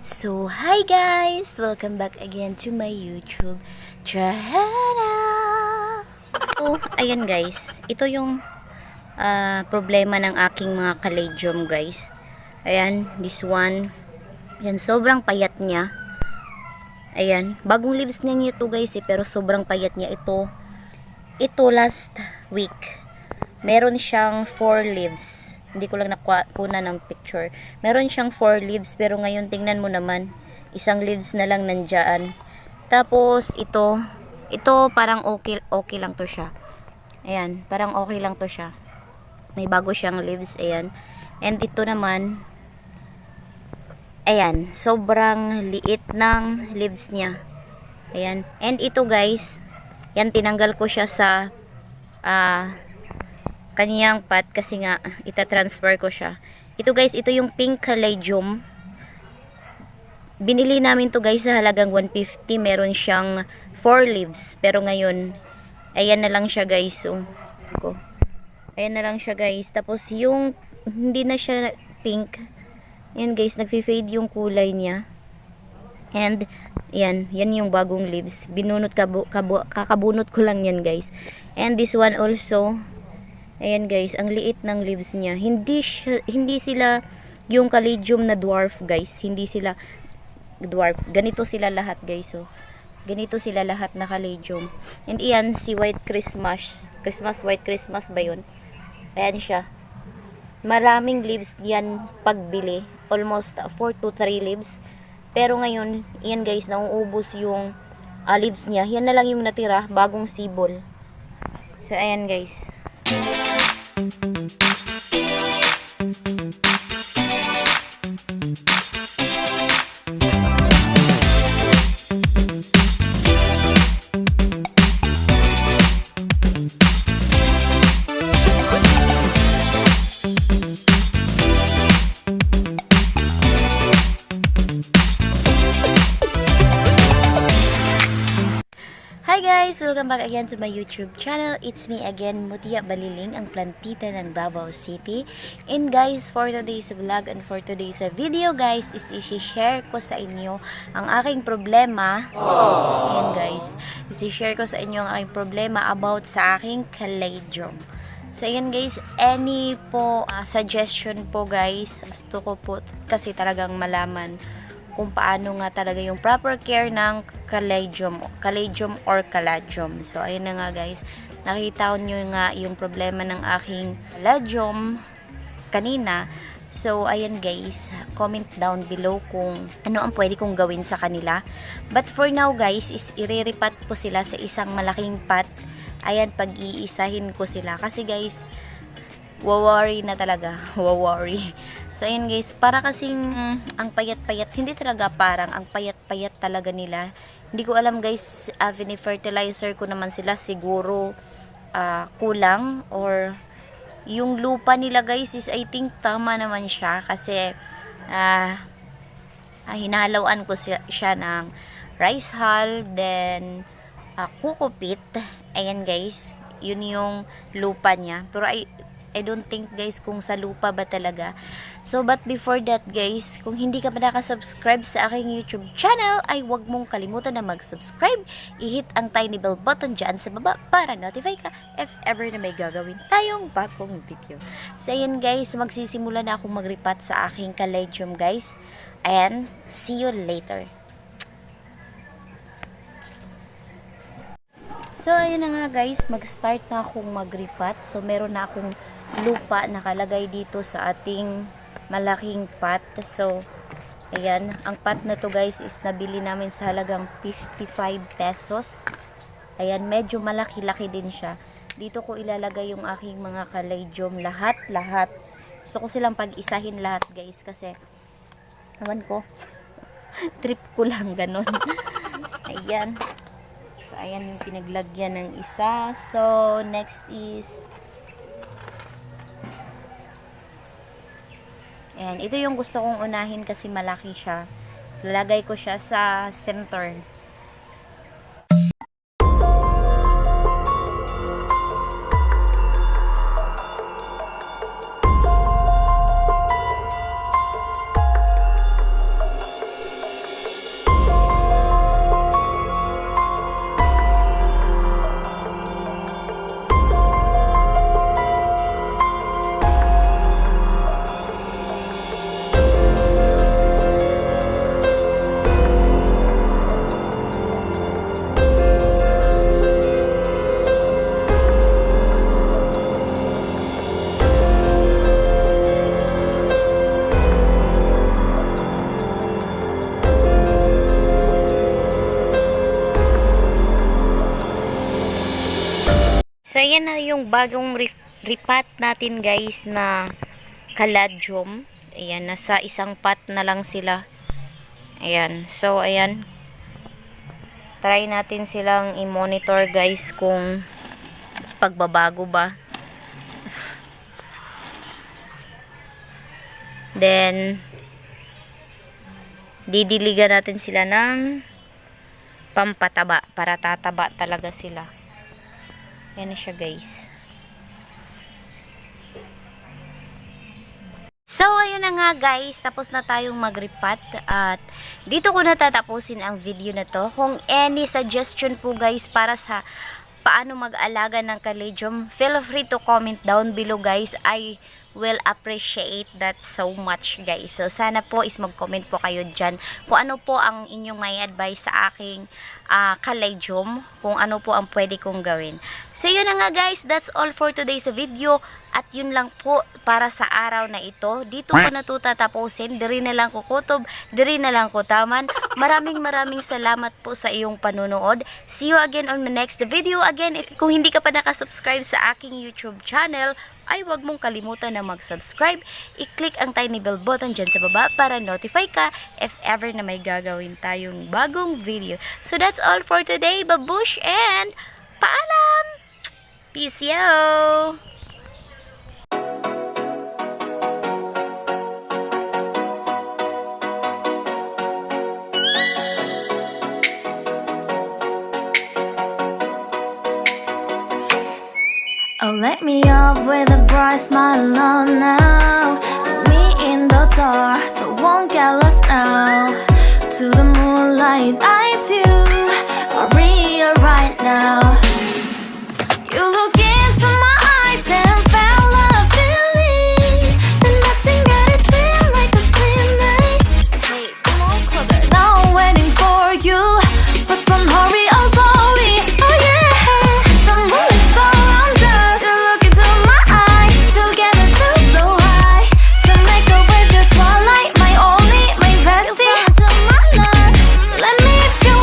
So, hi guys! Welcome back again to my YouTube channel! So, ayan guys. Ito yung problema ng aking mga caladium guys. Ayan, this one. Ayan, sobrang payat niya. Ayan, bagong leaves niya ito guys pero sobrang payat niya ito. Ito last week. Meron siyang 4 leaves. Hindi ko lang nakuna ng picture. Meron siyang 4 leaves pero ngayon tingnan mo naman. Isang leaves na lang nandyan. Tapos ito parang okay lang to siya. Ayan, parang okay lang to siya. May bago siyang leaves, ayan. And ito naman, ayan, sobrang liit ng leaves niya. Ayan. And ito guys, yan, tinanggal ko siya sa kaniyang pot kasi nga, ita-transfer ko siya. Ito guys, ito yung pink caladium. Binili namin to guys sa halagang 150. Meron siyang 4 leaves. Pero ngayon, ayan na lang siya guys. So, ayan na lang siya guys. Tapos yung hindi na siya pink. Ayan guys, nagfi-fade yung kulay niya. And yan yung bagong leaves. Binunot kakabunot ko lang yan guys. And this one also, ayan guys, ang liit ng leaves niya. Hindi sila yung caladium na dwarf guys. Hindi sila dwarf. Ganito sila lahat guys. So, ganito sila lahat na caladium. And iyan, si White Christmas. White Christmas ba yun? Ayan siya. Maraming leaves yan pagbili. Almost 4 to 3 leaves. Pero ngayon, iyan guys, nauubos yung leaves niya. Yan na lang yung natira, bagong sibol. So, ayan guys. Hi guys! Welcome back again to my YouTube channel. It's me again, Mutia Baliling, ang plantita ng Davao City. And guys, for today's vlog and for today's video guys, is i-share ko sa inyo ang aking problema. Ayan guys, i-share ko sa inyo ang aking problema about sa aking caladium. So ayan guys, any po suggestion po guys, gusto ko po kasi talagang malaman kung paano nga talaga yung proper care ng caladium or caladium. So, ayun na nga guys. Nakita nyo nga yung problema ng aking caladium kanina. So, ayun guys. Comment down below kung ano ang pwede kong gawin sa kanila. But for now guys, is iriripat po sila sa isang malaking pot. Ayan, pag-iisahin ko sila. Kasi guys, worry na talaga. Worry. So, ayun guys, para kasing ang payat-payat, hindi talaga parang, ang payat-payat talaga nila. Hindi ko alam guys, fertilizer ko naman sila, siguro kulang, or yung lupa nila guys is I think tama naman siya, kasi hinahalawan ko siya ng rice hull, then kukupit. Ayan guys, yun yung lupa niya. Pero I don't think guys kung sa lupa ba talaga. So, but before that guys, kung hindi ka pa nakasubscribe sa aking YouTube channel, ay huwag mong kalimutan na mag-subscribe. I-hit ang tiny bell button dyan sa baba para notify ka if ever na may gagawin tayong bagong video. So, ayan guys, magsisimula na akong magripat sa aking caladium guys. And see you later. So, ayun na nga guys, mag-start na akong magripat. So, meron na akong lupa nakalagay dito sa ating malaking pot. So, ayan, ang pot na to guys is nabili namin sa halagang 55 pesos. Ayan, medyo malaki-laki din siya. Dito ko ilalagay yung aking mga caladium, lahat. Gusto ko silang pag-isahin lahat guys kasi, ewan ko, trip ko lang ganun. Ayan. So, ayan yung pinaglagyan ng isa. So, next is, ayan, ito yung gusto kong unahin kasi malaki siya. Lalagay ko siya sa center. ayan na yung bagong ripat natin guys na caladium. Ayan, nasa isang pot na lang sila. Ayan. So, ayan. Try natin silang i-monitor guys kung pagbabago ba. Then, didiligan natin sila ng pampataba para tataba talaga sila. Yan na siya guys. So, ayun na nga guys, tapos na tayong magripat at dito ko natatapusin ang video na to. Kung any suggestion po guys para sa paano mag-alaga ng caladium, feel free to comment down below guys. I will appreciate that so much guys. So, sana po is mag-comment po kayo dyan kung ano po ang inyong may advice sa aking caladium, kung ano po ang pwede kong gawin. So, yun na nga guys, that's all for today's video. At yun lang po para sa araw na ito. Dito ko na ito tatapusin. Diri na lang ko kutob, diri na lang ko taman. Maraming salamat po sa iyong panunood. See you again on the next video. Again, kung hindi ka pa nakasubscribe sa aking YouTube channel, ay wag mong kalimutan na mag-subscribe. I-click ang tiny bell button dyan sa baba para notify ka if ever na may gagawin tayong bagong video. So that's all for today. Babush and paalam! Peace yo! Oh, let me up with a bright smile on now. Put me in the dark, so won't get lost now. To the moonlight, eyes you, Maria right now.